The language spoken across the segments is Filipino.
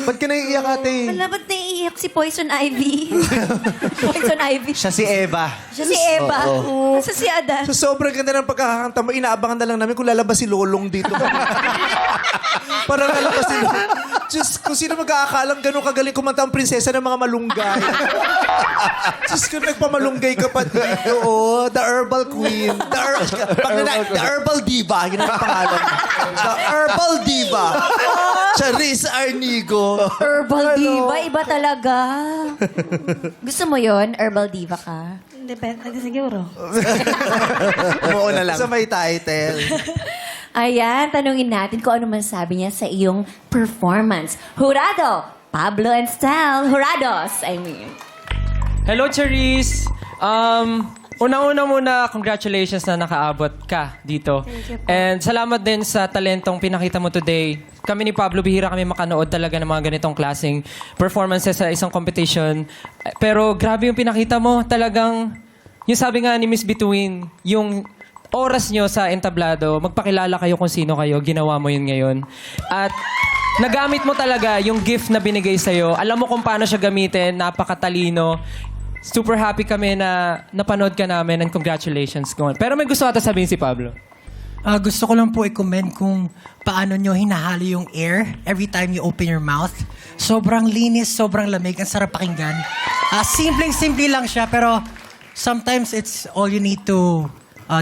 Ba't ka naiiyak, ate? Wala, ba't naiiyak si Poison Ivy? Poison Ivy. Siya si Eva. Siya si Eva. Sa si Adan. Sa sobrang ganda ng pagkakakanta mo, inaabangan na lang namin kung lalabas si Lolong dito. Parang lalabas si Lolong. Diyos, kung sino mag-aakalang ganun kagaling kumanta ang prinsesa ng mga malunggay. Diyos, kung nagpamalunggay ka pa dito, oh, the herbal queen. The herbal diva. Yun ang pangalan. The herbal diva. Charisse Arnigo. Herbal Diva, iba talaga. Gusto mo yon Herbal Diva ka? Depende siguro. Oo na lang. Sa may title. Ayan, tanungin natin kung ano man sabi niya sa iyong performance. Jurado! Pablo and Stel. Jurados, I mean. Hello, Charisse! Unang-una muna, congratulations na nakaabot ka dito. Thank you po. And salamat din sa talentong pinakita mo today. Kami ni Pablo, bihira kami makanood talaga ng mga ganitong klaseng performances sa isang competition. Pero grabe yung pinakita mo. Talagang, yung sabi nga ni Miss Bituin, yung oras nyo sa entablado, magpakilala kayo kung sino kayo, ginawa mo yun ngayon. At nagamit mo talaga yung gift na binigay sa'yo. Alam mo kung paano siya gamitin, napakatalino. Super happy kami na napanood ka namin and congratulations. Pero may gusto ata sabihin si Pablo. Gusto ko lang po i-comment kung paano nyo hinahalo yung air every time you open your mouth. Sobrang linis, sobrang lamig, ang sarap pakinggan. Simpleng-simple lang siya, pero sometimes it's all you need to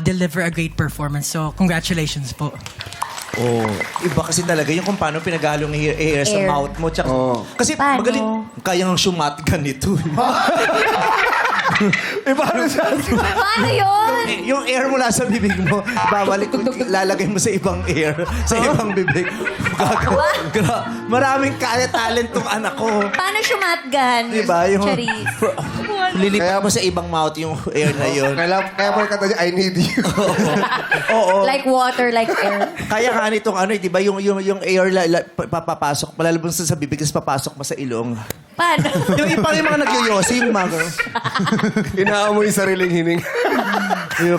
deliver a great performance. So, congratulations po. Oh, iba kasi talaga yung kung paano pinaghalong air sa Air. mouth mo. Tsaka, kasi Paano? magaling, kaya nga shumatgan ito. Paano siya? Paano yun? Yung air mula sa bibig mo, babalik, lalagay mo sa ibang air, sa ibang bibig. Maraming kaya talent tong anak ko. Paano shumatgan? Diba? Yung, Charisse. lilipat mo sa ibang mouth yung air na yun. Kaya mo kanta niya, I need you. Oo. Like water, like air. Kaya nga nitong ano, di ba, yung air papasok, malalabas sa bibig, tapos papasok mo sa ilong. Paano? Yung iba yung mga nagyoyosi, yung mga... Inaamoy yung sariling hining.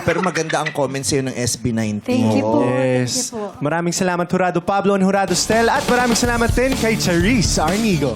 Pero maganda ang comments sa'yo ng SB19. Thank you po. Thank you Yes. po. Maraming salamat, Jurado Pablo and Jurado Stel. At maraming salamat din kay Charisse Arnigo.